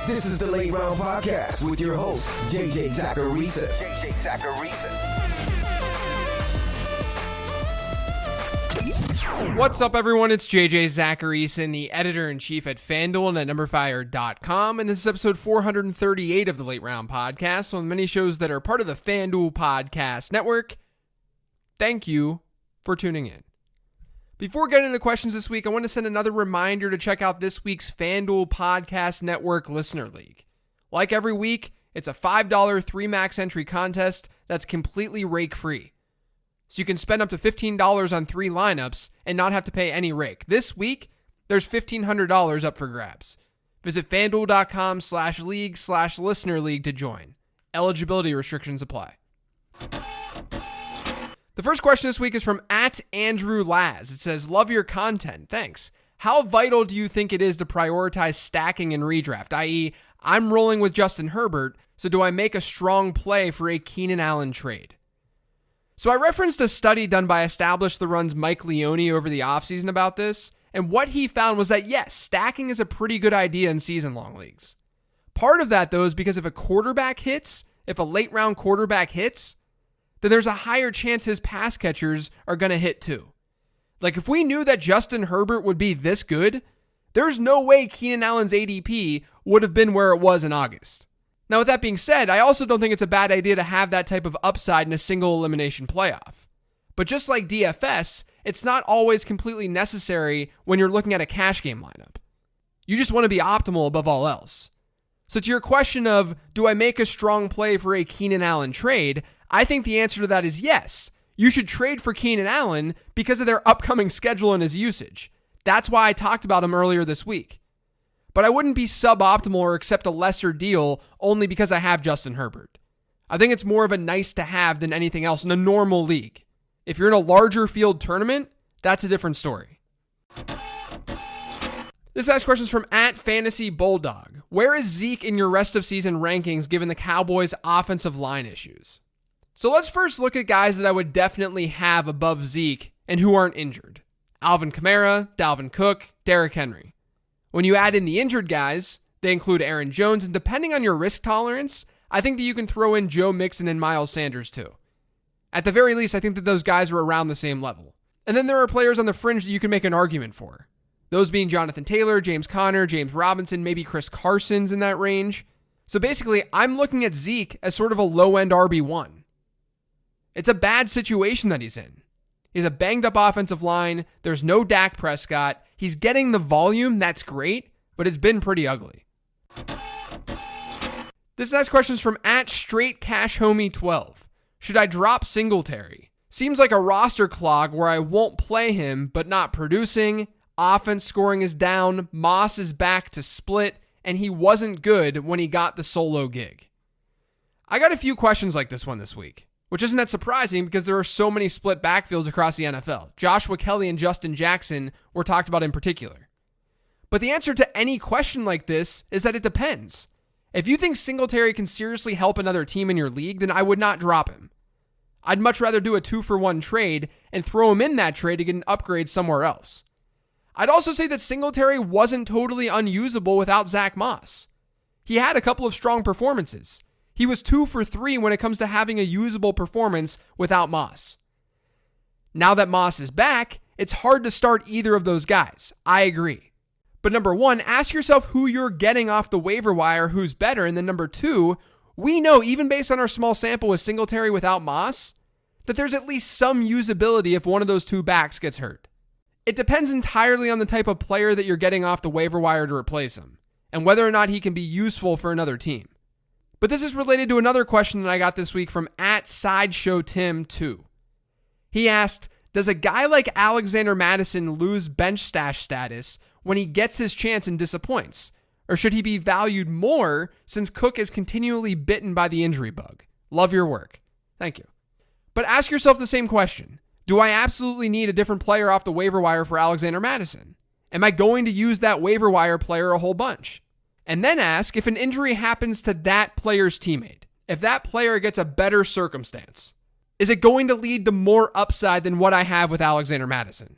This is the Late Round Podcast with your host, JJ Zacharisa. What's up, everyone? It's JJ Zacharisa, the editor-in-chief at FanDuel and at NumberFire.com, and this is episode 438 of the Late Round Podcast, one of the many shows that are part of the FanDuel Podcast Network. Thank you for tuning in. Before getting into questions this week, I want to send another reminder to check out this week's FanDuel Podcast Network Listener League. Like every week, it's a $5 3-max entry contest that's completely rake-free. So you can spend up to $15 on 3 lineups and not have to pay any rake. This week, there's $1,500 up for grabs. Visit FanDuel.com/league/listener league to join. Eligibility restrictions apply. The first question this week is from @AndrewLaz. It says, love your content. Thanks. How vital do you think it is to prioritize stacking in redraft? I.e., I'm rolling with Justin Herbert, so do I make a strong play for a Keenan Allen trade? So I referenced a study done by Establish the Run's Mike Leone over the offseason about this, and what he found was that yes, stacking is a pretty good idea in season-long leagues. Part of that, though, is because if a quarterback hits, if a late-round quarterback hits, then there's a higher chance his pass catchers are going to hit too. Like, if we knew that Justin Herbert would be this good, there's no way Keenan Allen's ADP would have been where it was in August. Now, with that being said, I also don't think it's a bad idea to have that type of upside in a single elimination playoff. But just like DFS, it's not always completely necessary when you're looking at a cash game lineup. You just want to be optimal above all else. So to your question of, do I make a strong play for a Keenan Allen trade? I think the answer to that is yes. You should trade for Keenan Allen because of their upcoming schedule and his usage. That's why I talked about him earlier this week. But I wouldn't be suboptimal or accept a lesser deal only because I have Justin Herbert. I think it's more of a nice to have than anything else in a normal league. If you're in a larger field tournament, that's a different story. This next question is from @FantasyBulldog. Where is Zeke in your rest of season rankings given the Cowboys' offensive line issues? So let's first look at guys that I would definitely have above Zeke and who aren't injured. Alvin Kamara, Dalvin Cook, Derrick Henry. When you add in the injured guys, they include Aaron Jones, and depending on your risk tolerance, I think that you can throw in Joe Mixon and Miles Sanders too. At the very least, I think that those guys are around the same level. And then there are players on the fringe that you can make an argument for. Those being Jonathan Taylor, James Conner, James Robinson, maybe Chris Carson's in that range. So basically, I'm looking at Zeke as sort of a low-end RB1. It's a bad situation that he's in. He's a banged-up offensive line. There's no Dak Prescott. He's getting the volume. That's great, but it's been pretty ugly. This next question is from @StraightCashHomie12. Should I drop Singletary? Seems like a roster clog where I won't play him, but not producing. Offense scoring is down. Moss is back to split, and he wasn't good when he got the solo gig. I got a few questions like this one this week, which isn't that surprising because there are so many split backfields across the NFL. Joshua Kelly and Justin Jackson were talked about in particular. But the answer to any question like this is that it depends. If you think Singletary can seriously help another team in your league, then I would not drop him. I'd much rather do a 2-for-1 trade and throw him in that trade to get an upgrade somewhere else. I'd also say that Singletary wasn't totally unusable without Zach Moss. He had a couple of strong performances. He was 2 for 3 when it comes to having a usable performance without Moss. Now that Moss is back, it's hard to start either of those guys. I agree. But number one, ask yourself who you're getting off the waiver wire, who's better. And then number two, we know, even based on our small sample with Singletary without Moss, that there's at least some usability if one of those two backs gets hurt. It depends entirely on the type of player that you're getting off the waiver wire to replace him, and whether or not he can be useful for another team. But this is related to another question that I got this week from @SideshowTim2. He asked, does a guy like Alexander Mattison lose bench stash status when he gets his chance and disappoints? Or should he be valued more since Cook is continually bitten by the injury bug? Love your work. Thank you. But ask yourself the same question. Do I absolutely need a different player off the waiver wire for Alexander Mattison? Am I going to use that waiver wire player a whole bunch? And then ask if an injury happens to that player's teammate. If that player gets a better circumstance, is it going to lead to more upside than what I have with Alexander Mattison?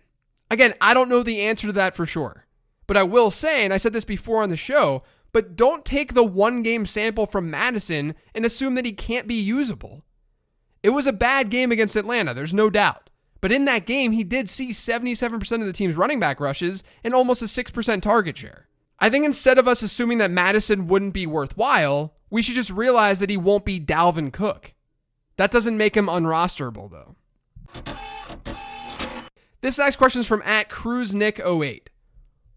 Again, I don't know the answer to that for sure. But I will say, and I said this before on the show, but don't take the 1-game sample from Madison and assume that he can't be usable. It was a bad game against Atlanta, there's no doubt. But in that game, he did see 77% of the team's running back rushes and almost a 6% target share. I think instead of us assuming that Madison wouldn't be worthwhile, we should just realize that he won't be Dalvin Cook. That doesn't make him unrosterable, though. This next question is from @CruiseNick08.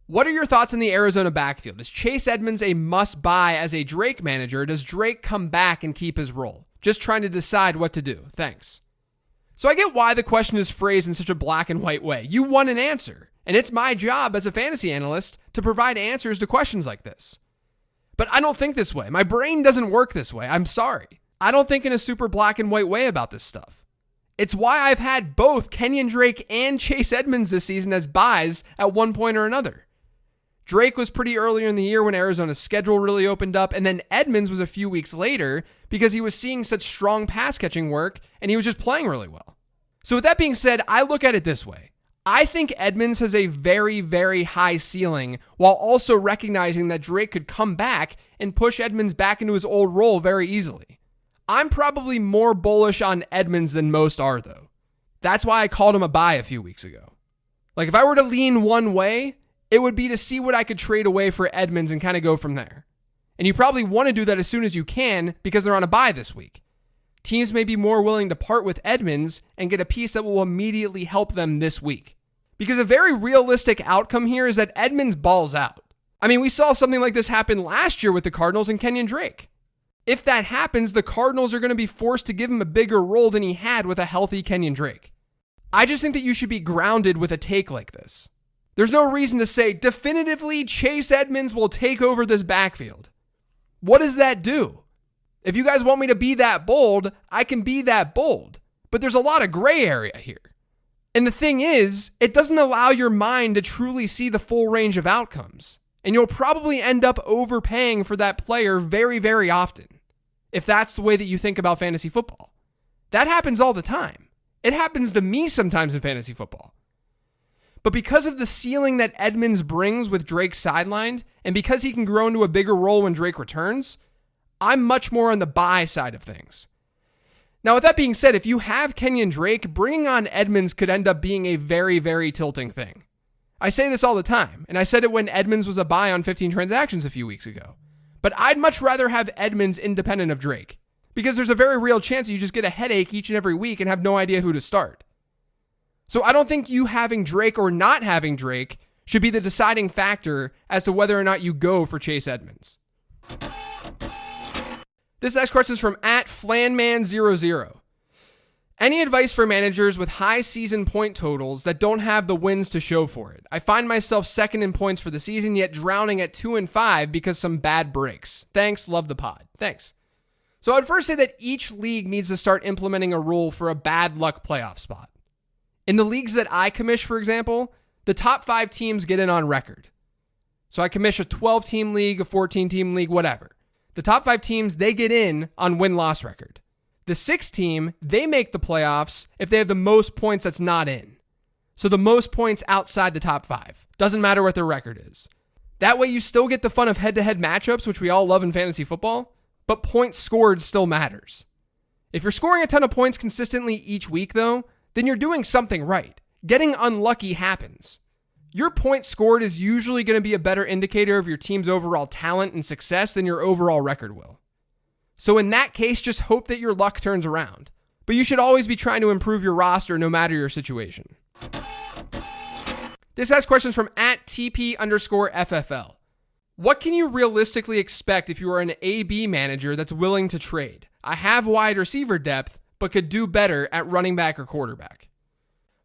What are your thoughts on the Arizona backfield? Is Chase Edmonds a must-buy as a Drake manager? Does Drake come back and keep his role? Just trying to decide what to do. Thanks. So I get why the question is phrased in such a black and white way. You want an answer, and it's my job as a fantasy analyst to provide answers to questions like this. But I don't think this way. My brain doesn't work this way. I'm sorry. I don't think in a super black and white way about this stuff. It's why I've had both Kenyon Drake and Chase Edmonds this season as buys at one point or another. Drake was pretty earlier in the year when Arizona's schedule really opened up, and then Edmonds was a few weeks later because he was seeing such strong pass catching work and he was just playing really well. So with that being said, I look at it this way. I think Edmonds has a very, very high ceiling while also recognizing that Drake could come back and push Edmonds back into his old role very easily. I'm probably more bullish on Edmonds than most are, though. That's why I called him a buy a few weeks ago. Like, if I were to lean one way, it would be to see what I could trade away for Edmonds and kind of go from there. And you probably want to do that as soon as you can because they're on a bye this week. Teams may be more willing to part with Edmonds and get a piece that will immediately help them this week. Because a very realistic outcome here is that Edmonds balls out. I mean, we saw something like this happen last year with the Cardinals and Kenyon Drake. If that happens, the Cardinals are going to be forced to give him a bigger role than he had with a healthy Kenyon Drake. I just think that you should be grounded with a take like this. There's no reason to say definitively Chase Edmonds will take over this backfield. What does that do? If you guys want me to be that bold, I can be that bold. But there's a lot of gray area here. And the thing is, it doesn't allow your mind to truly see the full range of outcomes. And you'll probably end up overpaying for that player very, very often, if that's the way that you think about fantasy football. That happens all the time. It happens to me sometimes in fantasy football. But because of the ceiling that Edmonds brings with Drake sidelined, and because he can grow into a bigger role when Drake returns, I'm much more on the buy side of things. Now, with that being said, if you have Kenyon Drake, bringing on Edmonds could end up being a very, very tilting thing. I say this all the time, and I said it when Edmonds was a buy on 15 transactions a few weeks ago. But I'd much rather have Edmonds independent of Drake, because there's a very real chance that you just get a headache each and every week and have no idea who to start. So I don't think you having Drake or not having Drake should be the deciding factor as to whether or not you go for Chase Edmonds. This next question is from @Flanman00. Any advice for managers with high season point totals that don't have the wins to show for it? I find myself second in points for the season, yet drowning at 2 and 5 because some bad breaks. Thanks, love the pod. Thanks. So I'd first say that each league needs to start implementing a rule for a bad luck playoff spot. In the leagues that I commish, for example, the top 5 teams get in on record. So I commish a 12-team league, a 14-team league, whatever. The top 5 teams, they get in on win-loss record. The 6th team, they make the playoffs if they have the most points that's not in. So the most points outside the top 5. Doesn't matter what their record is. That way you still get the fun of head-to-head matchups, which we all love in fantasy football, but points scored still matters. If you're scoring a ton of points consistently each week, though, then you're doing something right. Getting unlucky happens. Your points scored is usually going to be a better indicator of your team's overall talent and success than your overall record will. So in that case, just hope that your luck turns around. But you should always be trying to improve your roster no matter your situation. This has questions from @TP_FFL. What can you realistically expect if you are an AB manager that's willing to trade? I have wide receiver depth, but could do better at running back or quarterback.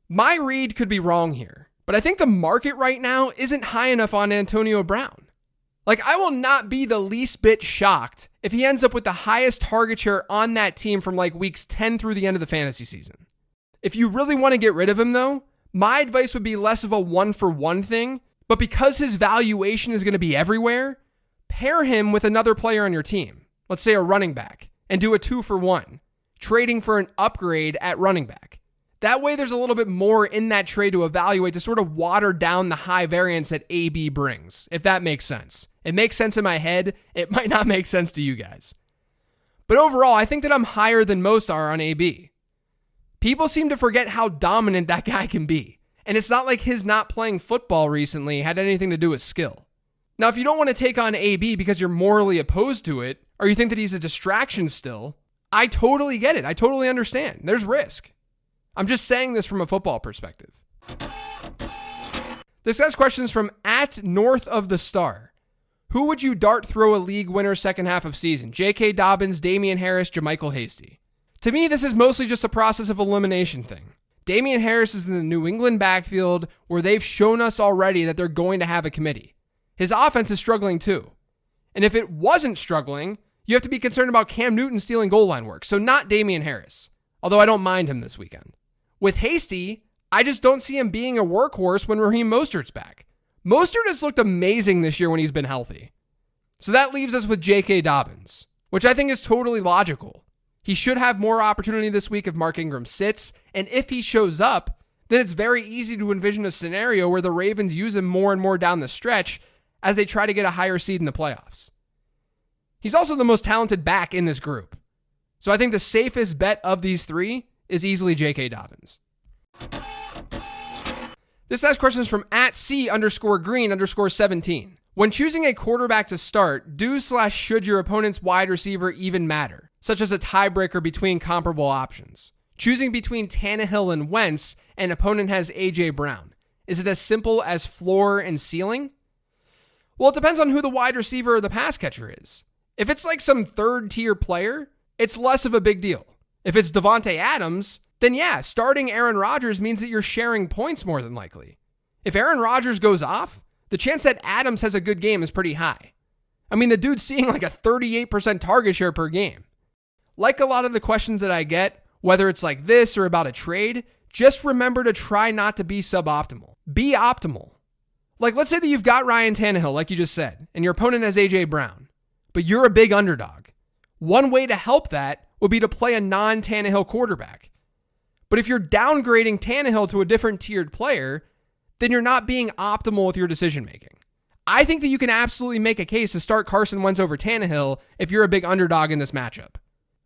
My read could be wrong here, but I think the market right now isn't high enough on Antonio Brown. Like, I will not be the least bit shocked if he ends up with the highest target share on that team from like weeks 10 through the end of the fantasy season. If you really want to get rid of him though, my advice would be less of a 1-for-1 thing, but because his valuation is going to be everywhere, pair him with another player on your team. Let's say a running back, and do a 2-for-1, trading for an upgrade at running back. That way there's a little bit more in that trade to evaluate to sort of water down the high variance that AB brings, if that makes sense. It makes sense in my head. It might not make sense to you guys. But overall, I think that I'm higher than most are on AB. People seem to forget how dominant that guy can be. And it's not like his not playing football recently had anything to do with skill. Now, if you don't want to take on AB because you're morally opposed to it, or you think that he's a distraction still, I totally get it. I totally understand. There's risk. I'm just saying this from a football perspective. This next question is from @NorthOfTheStar. Who would you dart throw a league winner second half of season? J.K. Dobbins, Damian Harris, JaMychal Hasty. To me, this is mostly just a process of elimination thing. Damian Harris is in the New England backfield where they've shown us already that they're going to have a committee. His offense is struggling too. And if it wasn't struggling, you have to be concerned about Cam Newton stealing goal line work. So not Damian Harris, although I don't mind him this weekend. With Hasty, I just don't see him being a workhorse when Raheem Mostert's back. Mostert has looked amazing this year when he's been healthy. So that leaves us with J.K. Dobbins, which I think is totally logical. He should have more opportunity this week if Mark Ingram sits, and if he shows up, then it's very easy to envision a scenario where the Ravens use him more and more down the stretch as they try to get a higher seed in the playoffs. He's also the most talented back in this group. So I think the safest bet of these three is easily J.K. Dobbins. This next question is from @C_green_17. When choosing a quarterback to start, should your opponent's wide receiver even matter, such as a tiebreaker between comparable options? Choosing between Tannehill and Wentz, and opponent has A.J. Brown. Is it as simple as floor and ceiling? Well, it depends on who the wide receiver or the pass catcher is. If it's like some third-tier player, it's less of a big deal. If it's Devontae Adams, then yeah, starting Aaron Rodgers means that you're sharing points more than likely. If Aaron Rodgers goes off, the chance that Adams has a good game is pretty high. I mean, the dude's seeing like a 38% target share per game. Like a lot of the questions that I get, whether it's like this or about a trade, just remember to try not to be suboptimal. Be optimal. Like, let's say that you've got Ryan Tannehill, like you just said, and your opponent has A.J. Brown, but you're a big underdog. One way to help that would be to play a non-Tannehill quarterback. But if you're downgrading Tannehill to a different tiered player, then you're not being optimal with your decision making. I think that you can absolutely make a case to start Carson Wentz over Tannehill if you're a big underdog in this matchup.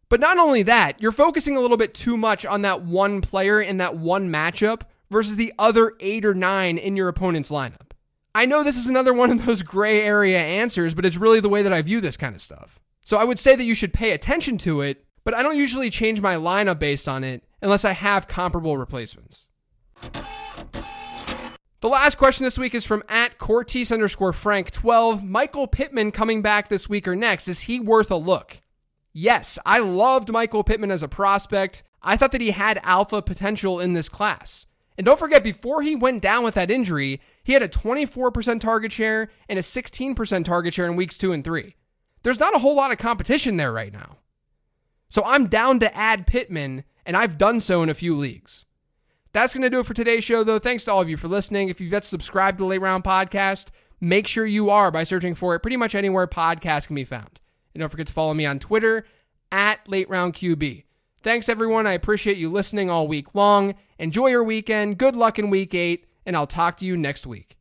But not only that, you're focusing a little bit too much on that one player in that one matchup versus the other 8 or 9 in your opponent's lineup. I know this is another one of those gray area answers, but it's really the way that I view this kind of stuff. So I would say that you should pay attention to it, but I don't usually change my lineup based on it unless I have comparable replacements. The last question this week is from @Cortese_Frank12. Michael Pittman coming back this week or next. Is he worth a look? Yes, I loved Michael Pittman as a prospect. I thought that he had alpha potential in this class. And don't forget, before he went down with that injury, he had a 24% target share and a 16% target share in weeks 2 and 3. There's not a whole lot of competition there right now. So I'm down to add Pittman, and I've done so in a few leagues. That's going to do it for today's show, though. Thanks to all of you for listening. If you've yet subscribed to the Late Round Podcast, make sure you are by searching for it pretty much anywhere podcasts can be found. And don't forget to follow me on Twitter @LateRoundQB. Thanks, everyone. I appreciate you listening all week long. Enjoy your weekend. Good luck in week 8, and I'll talk to you next week.